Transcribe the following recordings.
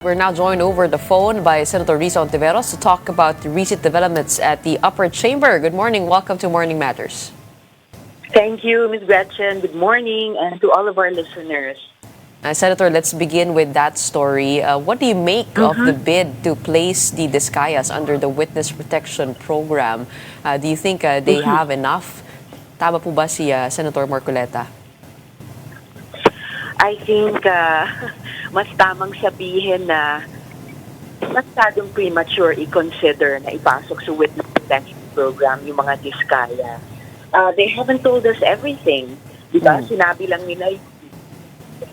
We're now joined over the phone by Senator Risa Hontiveros to talk about the recent developments at the upper chamber. Good morning. Welcome to Morning Matters. Thank you, Ms. Gretchen. Good morning, and to all of our listeners. Senator, let's begin with that story. What do you make of the bid to place the Discayas under the Witness Protection Program? Do you think they have enough? Tama po ba si Senator Marcoleta? I think mas tamang sabihin na masyadong premature i-consider na ipasok sa Witness Protection Program yung mga Discaya. They haven't told us everything. Diba? Sinabi lang nila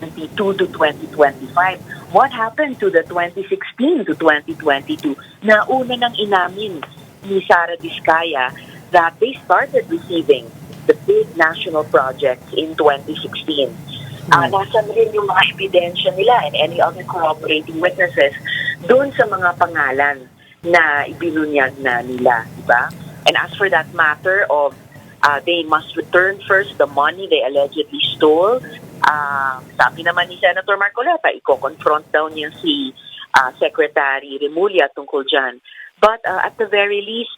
2022 to 2025. What happened to the 2016 to 2022? Na una nang inamin ni Sara Discaya that they started receiving the big national projects in 2016. Nasaan rin yung mga ebidensya nila and any other corroborating witnesses doon sa mga pangalan na ibinunyag na nila, diba? And as for that matter of they must return first the money they allegedly stole, sabi naman ni Senator Marcoleta, i-confront daw niya si Secretary Remulla tungkol dyan. But at the very least,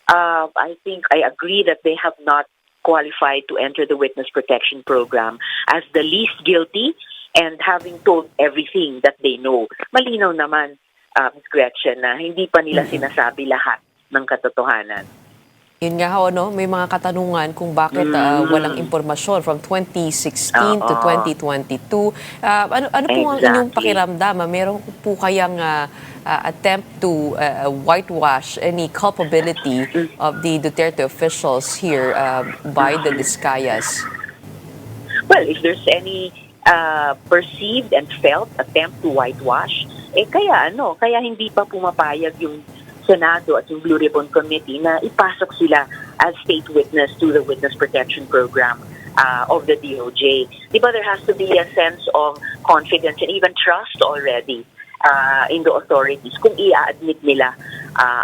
I think I agree that they have not qualified to enter the Witness Protection Program as the least guilty and having told everything that they know. Malinaw naman, Ms. Gretchen, na hindi pa nila sinasabi lahat ng katotohanan. Yun nga ho, no? May mga katanungan kung bakit walang impormasyon from 2016 to 2022. Ano po ang inyong pakiramdam? Meron po kayang attempt to whitewash any culpability of the Duterte officials here by the Discayas? Well, if there's any perceived and felt attempt to whitewash, kaya hindi pa pumapayag yung Senado at yung Blue Ribbon Committee na ipasok sila as state witness to the Witness Protection Program of the DOJ. Diba there has to be a sense of confidence and even trust already in the authorities kung i-admit nila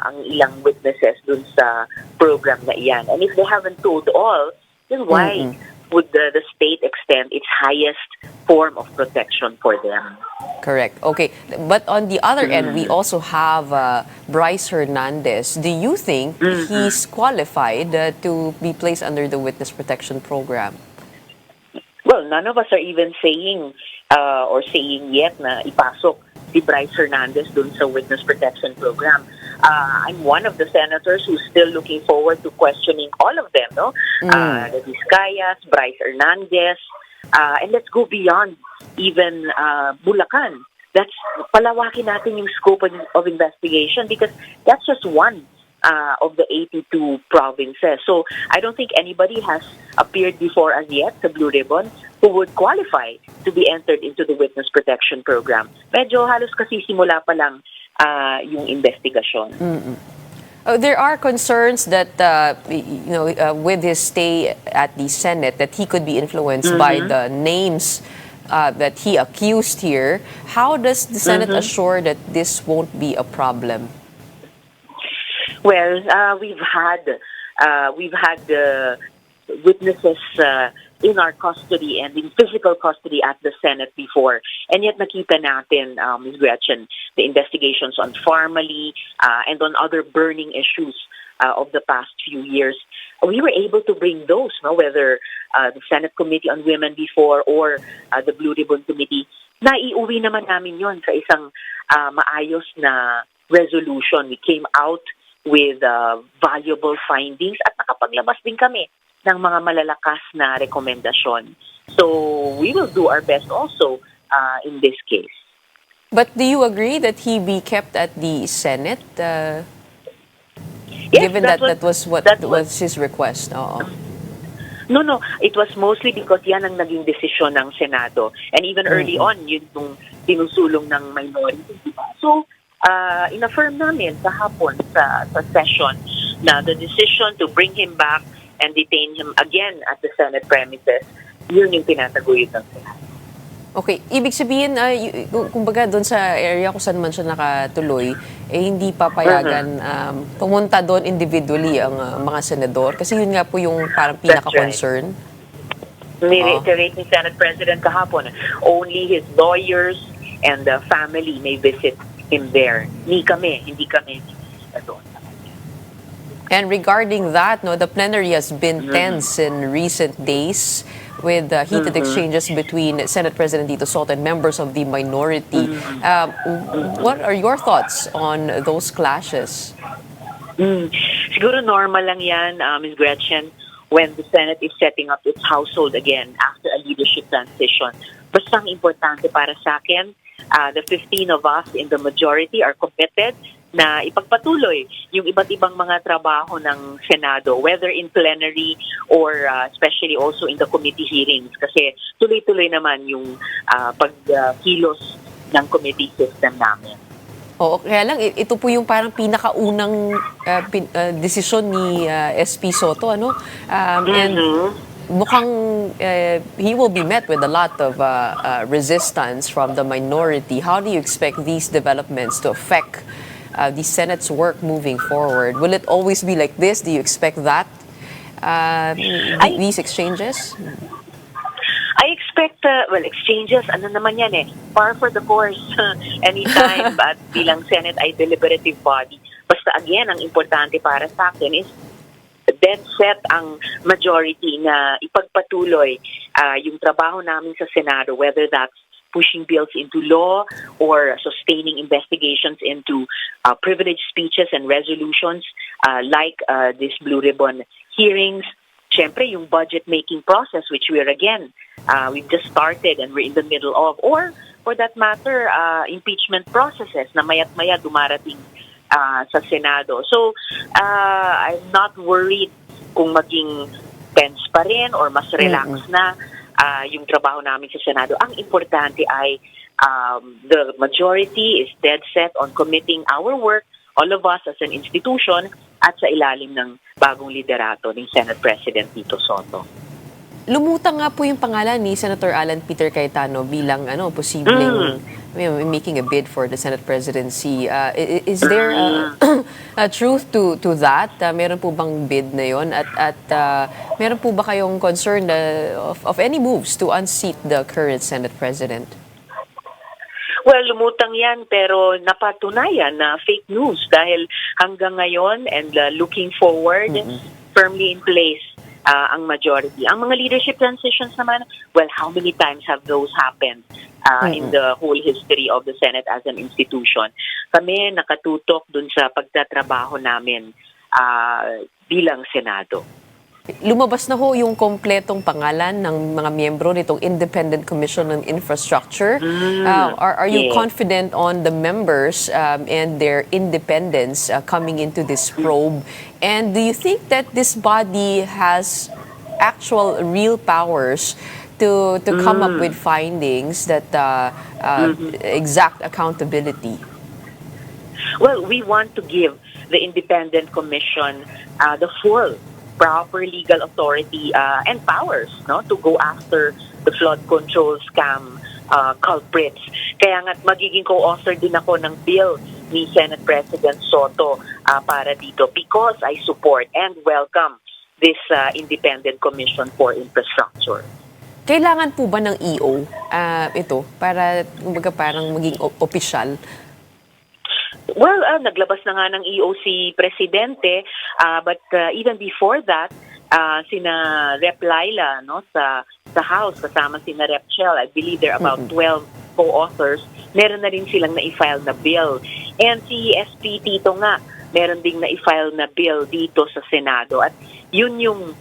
ang ilang witnesses dun sa program na iyan. And if they haven't told all, then why would the state extend its highest form of protection for them? Correct. Okay. But on the other end, we also have Bryce Hernandez. Do you think he's qualified to be placed under the Witness Protection Program? Well, none of us are even saying or saying yet na ipasok si Bryce Hernandez dun sa Witness Protection Program. I'm one of the senators who's still looking forward to questioning all of them, no? The Discayas, Bryce Hernandez, and let's go beyond even Bulacan. That's palawakin natin yung scope of investigation because that's just one of the 82 provinces. So I don't think anybody has appeared before as yet sa Blue Ribbon who would qualify to be entered into the Witness Protection Program. Medyo halos kasi simula pa lang yung investigasyon. There are concerns that, with his stay at the Senate, that he could be influenced by the names that he accused here. How does the Senate assure that this won't be a problem? Well, we've had witnesses in our custody and in physical custody at the Senate before. And yet nakita natin, Ms. Gretchen, the investigations on Farmally and on other burning issues of the past few years. We were able to bring those, whether the Senate Committee on Women before or the Blue Ribbon Committee. Naiuwi naman namin yon sa isang maayos na resolution. We came out with valuable findings at nakapaglabas din kami ng mga malalakas na rekomendasyon. So we will do our best also in this case. But do you agree that he be kept at the Senate? Yes, given that was his request? No, it was mostly because yan ang naging desisyon ng Senado. And even early on, yun yung tinusulong ng minority. Diba? So, in-affirm namin kahapon sa session na the decision to bring him back and detain him again at the Senate premises, yun yung tinataguyod ng Senado. Okay, ibig sabihin, kumbaga doon sa area kung saan man siya nakatuloy, hindi papayagan pumunta doon individually ang mga senador? Kasi yun nga po yung parang pinaka-concern. Ni-reiterate ni Senate President kahapon, only his lawyers and the family may visit him there. Hindi kami doon. And regarding that, no, the plenary has been tense in recent days with heated exchanges between Senate President Tito Soto and members of the minority. What are your thoughts on those clashes? Siguro normal lang yan, Ms. Gretchen, when the Senate is setting up its household again after a leadership transition. Basta ang importante para sa akin, the 15 of us in the majority are committed na ipagpatuloy yung iba't ibang mga trabaho ng Senado, whether in plenary or especially also in the committee hearings. Kasi tuloy-tuloy naman yung pagkilos ng committee system namin. Oo, kaya lang ito po yung parang pinakaunang desisyon ni SP Soto, ano? And mukhang he will be met with a lot of resistance from the minority. How do you expect these developments to affect the Senate's work moving forward? Will it always be like this? Do you expect that, these exchanges? I expect, exchanges, ano naman yan par for the course, anytime, but bilang Senate ay deliberative body. Basta again, ang importante para sa akin is dead set ang majority na ipagpatuloy yung trabaho namin sa Senado, whether that's pushing bills into law or sustaining investigations into privileged speeches and resolutions like this Blue Ribbon hearings. Siyempre, yung budget-making process, which we've just started and we're in the middle of, or for that matter, impeachment processes na maya't-maya dumarating sa Senado. So, I'm not worried kung maging tense pa rin or mas relax na yung trabaho namin sa Senado. Ang importante ay the majority is dead set on committing our work, all of us as an institution, at sa ilalim ng bagong liderato ng Senate President Tito Soto. Lumutang nga po yung pangalan ni Senator Alan Peter Cayetano bilang posibleng making a bid for the Senate presidency. Is there a truth to that? Meron po bang bid na yon? At meron po ba kayong concern of any moves to unseat the current Senate President? Well, lumutang yan pero napatunayan na fake news dahil hanggang ngayon and looking forward, firmly in place ang majority. Ang mga leadership transitions naman, well, how many times have those happened in the whole history of the Senate as an institution? Kami nakatutok dun sa pagtatrabaho namin bilang Senado. Lumabas na ho yung kompletong pangalan ng mga miyembro nitong Independent Commission on Infrastructure. Are you confident on the members and their independence coming into this probe? And do you think that this body has actual real powers to come up with findings that exact accountability? Well, we want to give the Independent Commission the full proper legal authority and powers to go after the flood control scam culprits. Kaya nga magiging co-author din ako ng bill ni Senate President Soto para dito because I support and welcome this Independent Commission for Infrastructure. Kailangan po ba ng EO ito para parang maging opisyal? Well, naglabas na nga ng EO si Presidente, but even before that, sina Rep. Laila sa House, kasama sina Rep. Chel, I believe there are about 12 co-authors, meron na rin silang na-file na bill. And si SP Tito nga, meron ding na-file na bill dito sa Senado. At yun yung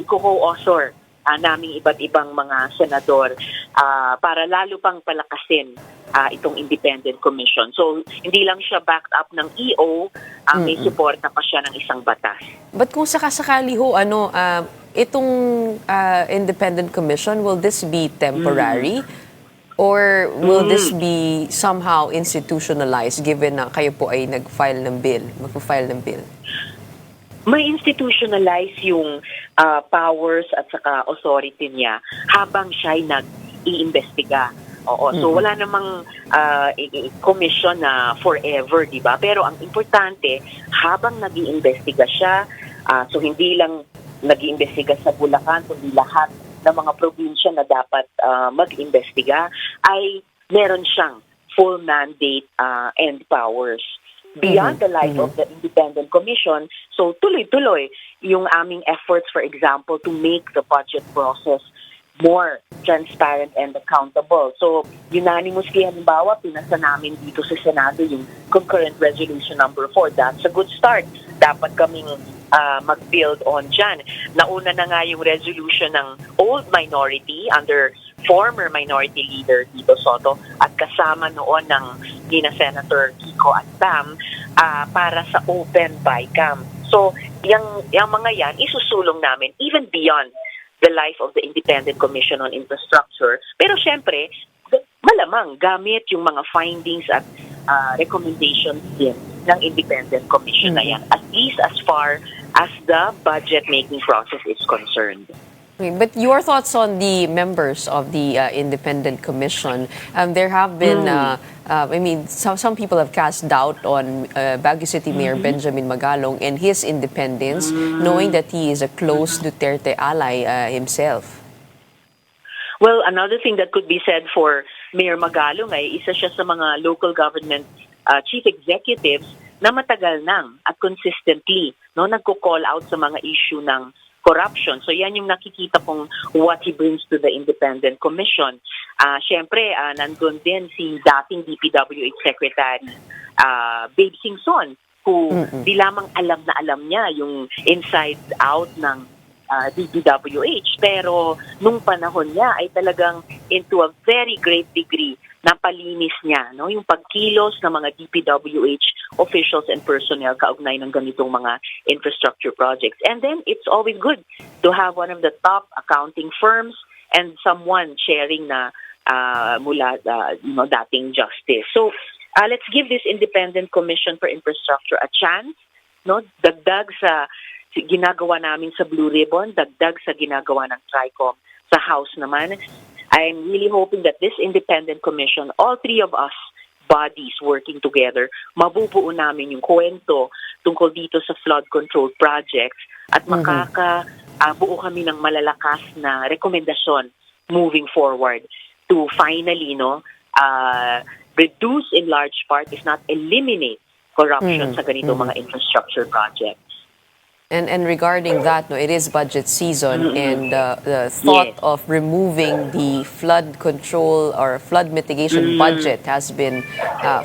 i-co-author naming iba't ibang mga senador para lalo pang palakasin itong Independent Commission. So, hindi lang siya backed up ng EO, may support na pa siya ng isang batas. But kung sakasakali ho, itong Independent Commission, will this be temporary? Or will this be somehow institutionalized given na kayo po ay magpa-file ng bill? May institutionalize yung powers at saka authority niya habang siya ay nag-iimbestiga. So wala namang commission na forever, di ba? Pero ang importante, habang nag-iimbestiga siya, so hindi lang nag-iimbestiga sa Bulacan, kundi lahat ng mga probinsya na dapat mag-imbestiga, ay meron siyang full mandate and powers. Beyond the life of the Independent Commission, so tuloy-tuloy yung aming efforts, for example, to make the budget process more transparent and accountable. So, unanimously, halimbawa, pinasa namin dito sa Senado yung concurrent resolution number 4. That's a good start. Dapat kaming mag-build on dyan. Nauna na nga yung resolution ng old minority under former minority leader Tito Soto at kasama noon ng Nina Senator Kiko at Pam para sa open BICAM. So, yung mga yan, isusulong namin even beyond the life of the Independent Commission on Infrastructure. Pero syempre, malamang gamit yung mga findings at recommendations din ng Independent Commission na yan, at least as far as the budget-making process is concerned. Okay, but your thoughts on the members of the Independent Commission? There have been, some people have cast doubt on Baguio City Mayor Benjamin Magalong and his independence, knowing that he is a close Duterte ally himself. Well, another thing that could be said for Mayor Magalong ay isa siya sa mga local government chief executives na matagal nang at consistently nagko-call out sa mga issue ng corruption. So yan yung nakikita kong what he brings to the Independent Commission. Siyempre, nandun din si dating DPWH Secretary Babe Singson, who di lamang alam na alam niya yung inside out ng DPWH. Pero nung panahon niya ay talagang into a very great degree napalinis niya yung pagkilos ng mga DPWH officials and personnel kaugnay ng ganitong mga infrastructure projects. And then it's always good to have one of the top accounting firms and someone sharing na mula dating justice. So let's give this Independent Commission for Infrastructure a chance. Dagdag sa ginagawa namin sa Blue Ribbon, dagdag sa ginagawa ng TRICOM sa House naman. I'm really hoping that this Independent Commission, all three of us bodies working together, mabubuo namin yung kwento tungkol dito sa flood control projects at makakabuo kami ng malalakas na rekomendasyon moving forward to finally reduce in large part, if not eliminate, corruption sa ganitong mga infrastructure projects. And regarding that, it is budget season, and the thought of removing the flood control or flood mitigation budget has been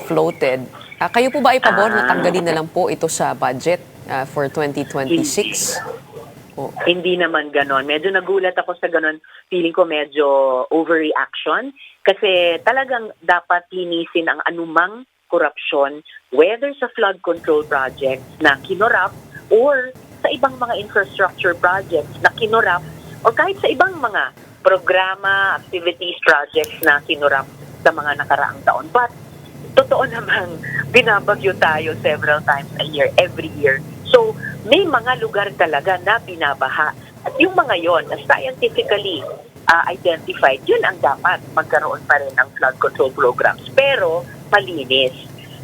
floated. Kayo po ba ay pabor na tanggalin na lang po ito sa budget for 2026? Hindi naman ganon. Medyo nagulat ako sa ganon. Feeling ko medyo overreaction kasi talagang dapat linisin ang anumang korupsyon, whether sa flood control projects na kinorap or sa ibang mga infrastructure projects na kinurap o kahit sa ibang mga programa, activities, projects na kinurap sa mga nakaraang taon. But, totoo namang binabagyo tayo several times a year, every year. So, may mga lugar talaga na binabaha. At yung mga yon na scientifically identified, yun ang dapat magkaroon pa rin ng flood control programs. Pero, malinis.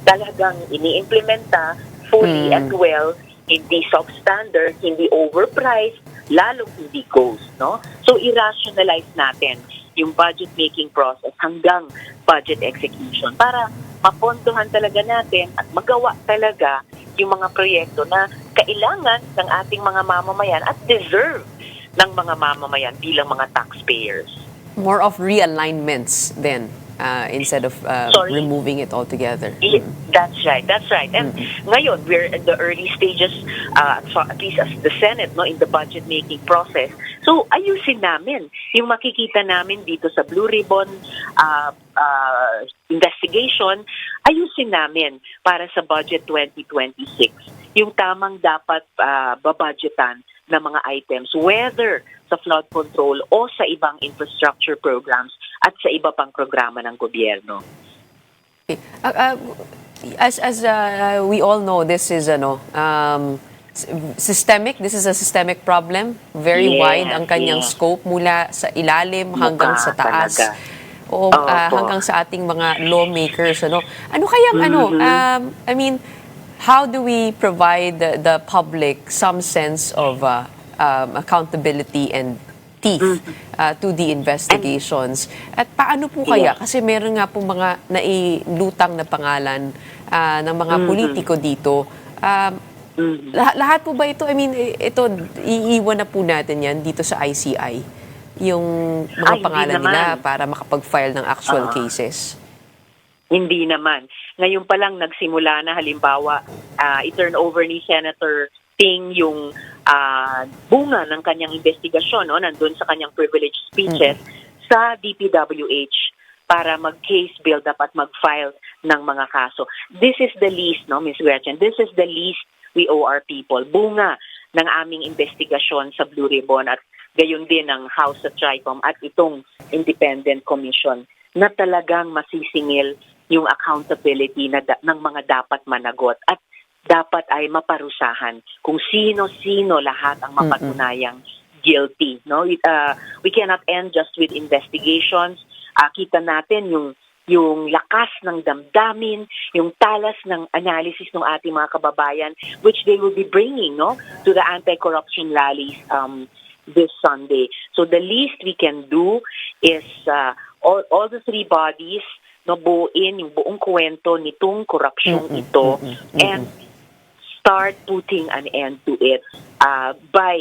Talagang ini-implementa fully and well, hindi substandard, hindi overpriced, lalong hindi ghost, So, i-rationalize natin yung budget-making process hanggang budget execution para mapondohan talaga natin at magawa talaga yung mga proyekto na kailangan ng ating mga mamamayan at deserve ng mga mamamayan bilang mga taxpayers. More of realignments then, instead of removing it altogether. That's right. And ngayon, we're in the early stages, at least as the Senate, in the budget-making process. So, ayusin namin yung makikita namin dito sa Blue Ribbon investigation, ayusin namin para sa budget 2026. Yung tamang dapat babudgetan na mga items, whether sa flood control o sa ibang infrastructure programs at sa iba pang programa ng gobyerno. Okay. As we all know, this is systemic. This is a systemic problem. Very wide ang kanyang scope mula sa ilalim hanggang sa taas. O hanggang sa ating mga lawmakers. Ano kayang how do we provide the public some sense of accountability and teeth to the investigations. At paano po kaya? Kasi meron nga po mga nailutang na pangalan ng mga politiko dito. Lahat po ba ito, I mean, ito, iiwan na po natin yan dito sa ICI, yung mga pangalan nila para makapag-file ng actual cases? Hindi naman. Ngayon pa lang nagsimula na, halimbawa, i-turn over ni Senator Ting yung bunga ng kanyang investigasyon, no, nandun sa kanyang privileged speeches sa DPWH para mag-case build up at mag-file ng mga kaso. This is the least, no, Ms. Gretchen, this is the least we owe our people. Bunga ng aming investigasyon sa Blue Ribbon at gayon din ng House of Tricom at itong Independent Commission na talagang masisingil yung accountability ng mga dapat managot at dapat ay maparusahan kung sino-sino lahat ang mapatunayang guilty. No, we cannot end just with investigations. Kita natin yung lakas ng damdamin, yung talas ng analysis ng ating mga kababayan, which they will be bringing, no, to the anti-corruption rallies this Sunday. So the least we can do is all the three bodies, no, buuin yung buong kwento nitong korupsyong ito and start putting an end to it by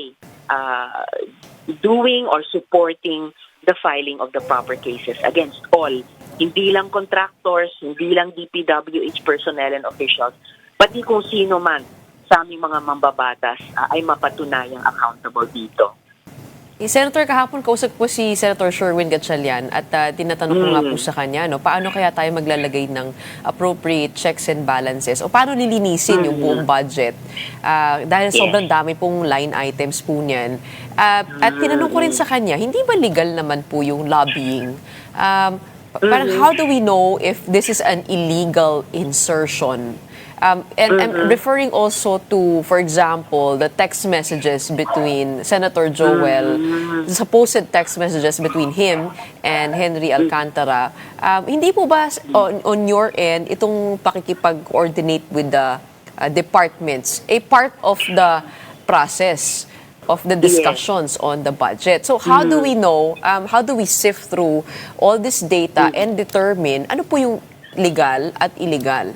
doing or supporting the filing of the proper cases against all, hindi lang contractors, hindi lang DPWH personnel and officials, pati kung sino man sa aming mga mambabatas ay mapatunayang accountable dito. Senator, kahapon kausap po si Senator Sherwin Gatchalian at tinatanong ko nga po sa kanya, no, paano kaya tayo maglalagay ng appropriate checks and balances o paano nilinisin yung buong budget dahil sobrang dami pong line items po niyan. At tinanong ko rin sa kanya, hindi ba legal naman po yung lobbying? Parang how do we know if this is an illegal insertion? And I'm referring also to, for example, the text messages between Senator Joel, the supposed text messages between him and Henry Alcantara. Hindi po ba on your end, itong pakikipag-coordinate with the departments, a part of the process of the discussions on the budget? So how do we know, how do we sift through all this data and determine ano po yung legal at illegal?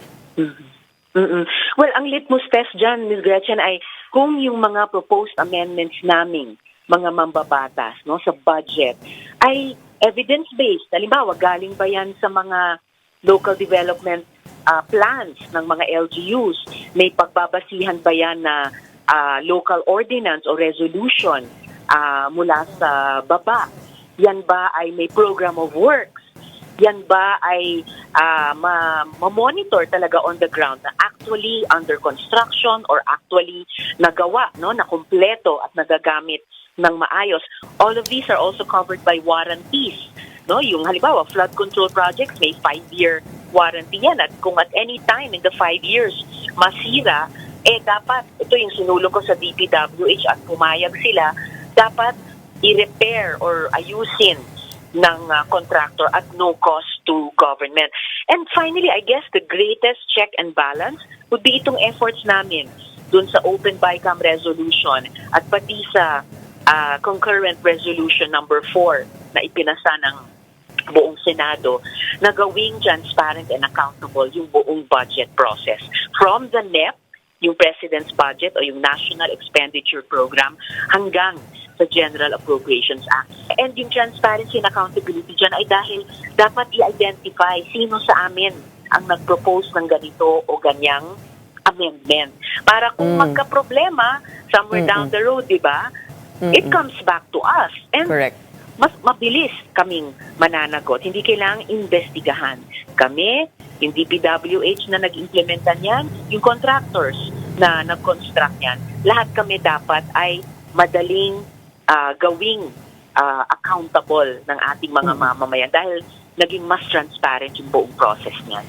Well, ang litmus test dyan, Ms. Gretchen, ay kung yung mga proposed amendments naming mga mambabatas, no, sa budget ay evidence-based. Halimbawa, galing ba yan sa mga local development plans ng mga LGUs? May pagbabasihan ba yan na local ordinance o resolution mula sa baba? Yan ba ay may program of works? Yan ba ay ma-monitor talaga on the ground na actually under construction or actually nagawa, no, na kumpleto at nagagamit ng maayos? All of these are also covered by warranties. No, yung halimbawa, flood control projects, may 5-year warranty yan. At kung at any time in the 5 years masira, dapat, ito yung sinulo ko sa DPWH at pumayag sila, dapat i-repair or ayusin ng contractor at no cost to government. And finally, I guess the greatest check and balance would be itong efforts namin dun sa Open BICAM resolution at pati sa concurrent resolution number 4 na ipinasa ng buong Senado na gawing transparent and accountable yung buong budget process. From the NEP, yung President's Budget o yung National Expenditure Program hanggang sa General Appropriations Act. And yung transparency and accountability dyan ay dahil dapat i-identify sino sa amin ang nag-propose ng ganito o ganyang amendment. Para kung magka-problema somewhere down the road, di ba, it comes back to us. And correct. Mas mabilis kaming mananagot. Hindi kailangang investigahan. Kami, yung DPWH na nag-implementa niyan, yung contractors na nag-construct niyan, lahat kami dapat ay madaling gawing accountable ng ating mga mamamayan dahil naging mas transparent yung buong process niyan.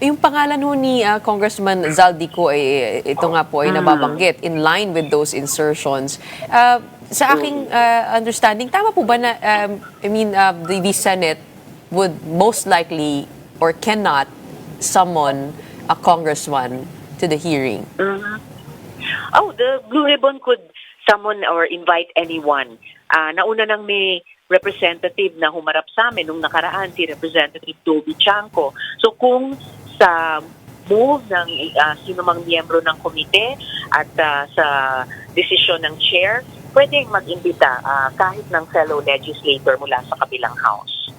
Yung pangalan ho ni Congressman Zaldico, ito nga po ay nababanggit in line with those insertions. Sa aking understanding, tama po ba na, the Senate would most likely or cannot summon a congressman to the hearing? Oh, the Blue Ribbon could summon or invite anyone. Nauna nang may representative na humarap sa amin nung nakaraan, si Representative Toby Chanco. So kung sa move ng sino mang miyembro ng komite at sa desisyon ng chair, pwedeng mag-imbita kahit ng fellow legislator mula sa kabilang house.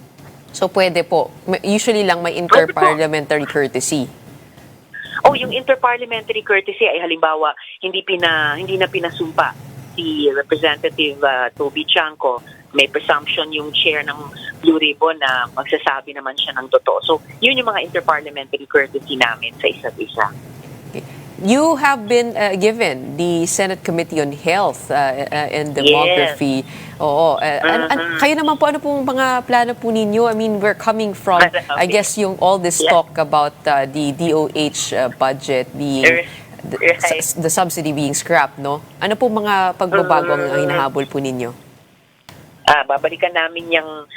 So pwede po. Usually lang may interparliamentary courtesy. Yung interparliamentary courtesy ay halimbawa hindi na pinasumpa si Representative Toby Chanco. May presumption yung chair ng Blue Ribbon na magsasabi naman siya ng totoo. So, yun yung mga interparliamentary courtesy namin sa isa't isa. You have been given the Senate Committee on Health and Demography. Yes. Oo. Kayo naman po, ano pong mga plano po ninyo? I mean, we're coming from, I guess, yung all this talk about the DOH budget being, the subsidy being scrapped, no? Ano pong mga pagbabago ang hinahabol po ninyo? Babalikan namin yung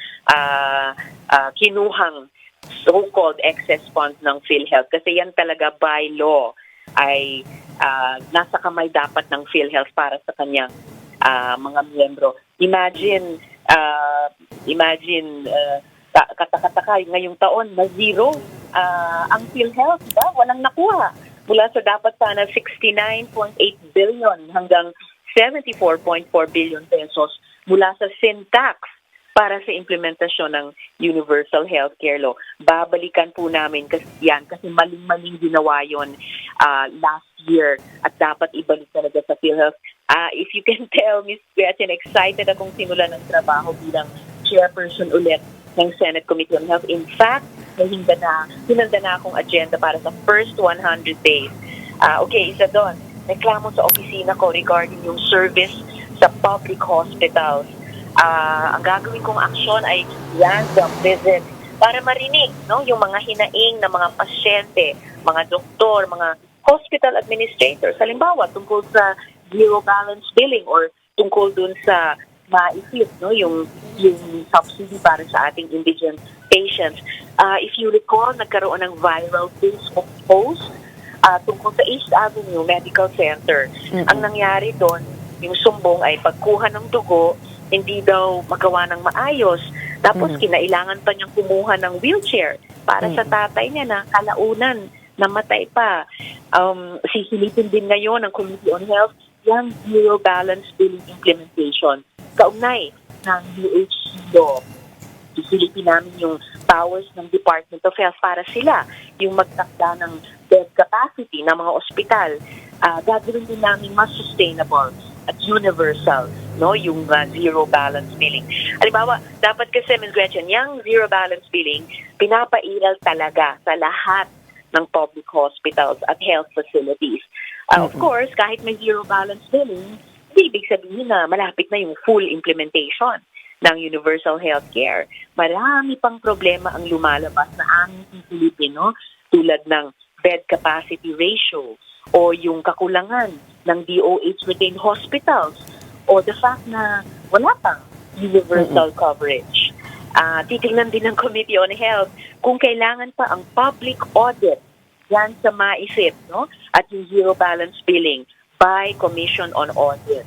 kinuhang so-called excess funds ng PhilHealth kasi yan talaga by law ay nasa kamay dapat ng PhilHealth para sa kanyang mga miyembro. Imagine katakataka ngayong taon na zero ang PhilHealth, diba? Walang nakuha. Mula sa dapat sana 69.8 billion hanggang 74.4 billion pesos mula sa sin tax para sa implementasyon ng Universal Healthcare Law. Babalikan po namin kasi maling-maling ginawa yon last year at dapat ibalik talaga sa PhilHealth. If you can tell, Ms. Gretchen, excited akong simulan ng trabaho bilang chairperson ulit ng Senate Committee on Health. In fact, hinanda na akong agenda para sa first 100 days. Okay, isa doon. Reklamo sa opisina ko regarding yung service sa public hospitals. Ang gagawin kong aksyon ay random visit para marinig yung mga hinaing na mga pasyente, mga doktor, mga hospital administrators. Halimbawa, tungkol sa zero balance billing or tungkol dun sa maisip, yung subsidy para sa ating indigent patients. If you recall, nagkaroon ng viral Facebook post tungkol sa East Avenue Medical Center. Ang nangyari doon, yung sumbong ay pagkuha ng dugo, hindi daw magawa ng maayos. Tapos kinailangan pa niyang kumuha ng wheelchair para sa tatay niya na kalaunan, namatay pa. Sisilipin din ngayon ng Committee on Health yung zero balance billing implementation. Kaugnay ng DOH law, sisilipin namin yung powers ng Department of Health para sila yung magtakda ng bed capacity ng mga ospital. Gagawin din namin mas sustainable at universal, yung zero balance billing. Halimbawa, dapat kasi, Ms. Gretchen, yung zero balance billing, pinapairal talaga sa lahat ng public hospitals at health facilities. Of course, kahit may zero balance billing, hindi ibig sabihin na malapit na yung full implementation ng universal healthcare. Marami pang problema ang lumalabas na aming pipilipin, tulad ng bed capacity ratio o yung kakulangan ng DOH retained hospitals o the fact na wala pang universal coverage. Titingnan din ng Committee on Health kung kailangan pa ang public audit yan sa maisip, at yung zero balance billing by Commission on Audit.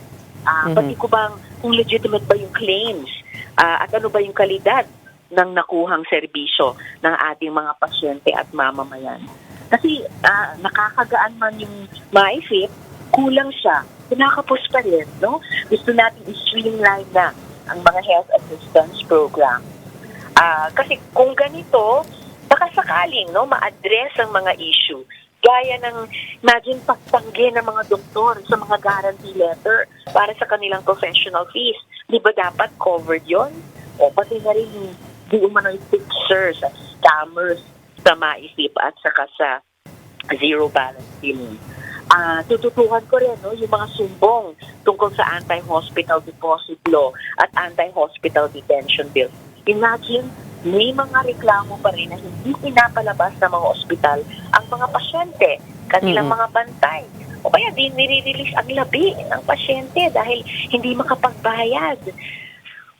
Pati ko bang kung legitimate ba yung claims at ano ba yung kalidad ng nakuhang serbisyo ng ating mga pasyente at mamamayan. Kasi nakakagaan man yung maisip, kulang siya, kinakapos pa rin, Gusto natin i-streamline na ang mga health assistance program. Kasi kung ganito, baka sakaling, ma-address ang mga issue. Gaya ng, imagine, pagtanggi ng mga doktor sa mga guarantee letter para sa kanilang professional fees. Di ba dapat covered yon? O pati na rin yung di umano'y fixers at scammers sa maisip at saka sa zero balance billing. Tututukan ko rin yung mga sumbong tungkol sa anti-hospital deposit law at anti-hospital detention bill. Imagine, may mga reklamo pa rin na hindi pinapalabas ng mga ospital ang mga pasyente, kanilang mga bantay. O kaya di nire-release ang labi ng pasyente dahil hindi makapagbayad.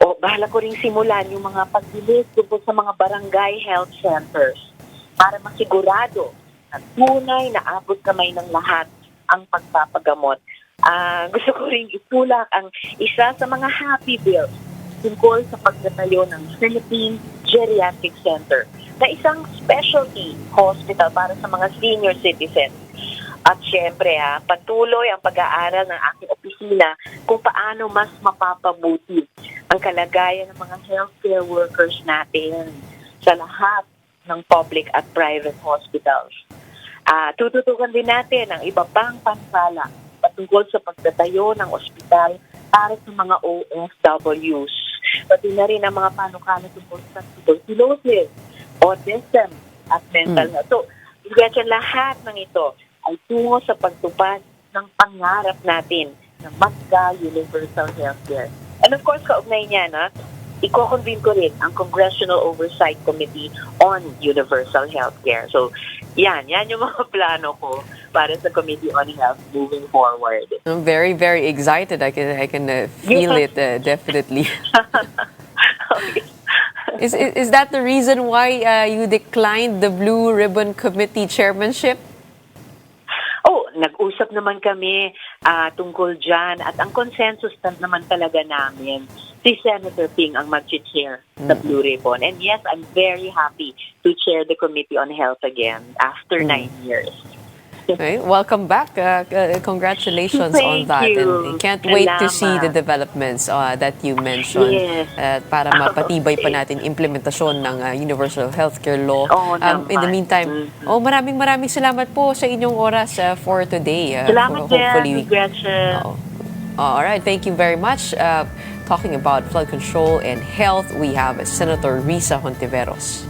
O bahala ko rin simulan yung mga pag-release tungkol sa mga barangay health centers para masigurado na tunay na abot kamay ng lahat ang pagpapagamot gusto ko ring itulak ang isa sa mga happy bills tungkol sa pagtatayo ng Philippine Geriatric Center na isang specialty hospital para sa mga senior citizens. At syempre, patuloy ang pag-aaral ng aking opisina kung paano mas mapapabuti ang kalagayan ng mga healthcare workers natin sa lahat ng public at private hospitals. Tututukan din natin ang iba pang pansala patungkol sa pagtatayo ng ospital para sa mga OFWs. Pati na rin ang mga panukala tungkol sa tuberculosis, autism, at mental health. So, lahat ng ito ay tungo sa pagtupad ng pangarap natin na magka-universal healthcare. And of course, kaugnay niya, iko-convene ko rin ang Congressional Oversight Committee on Universal Healthcare. So, yan yung mga plano ko para sa Committee on Health moving forward. I'm very, very excited. I can feel it definitely. Okay. Is that the reason why you declined the Blue Ribbon Committee chairmanship? Nag-usap naman kami tungkol dyan at ang consensus naman talaga namin, si Senator Ping ang mag-chair sa Blue Ribbon. And yes, I'm very happy to chair the Committee on Health again after 9 years. Okay, welcome back. Congratulations on Thank that. you. And can't wait to see the Salamat. developments that you mentioned para mapatibay pa natin implementasyon ng Universal Healthcare Law. In the meantime, maraming salamat po sa inyong oras for today. Salamat din, Gretchen. All right, thank you very much. Talking about flood control and health, we have Senator Risa Hontiveros.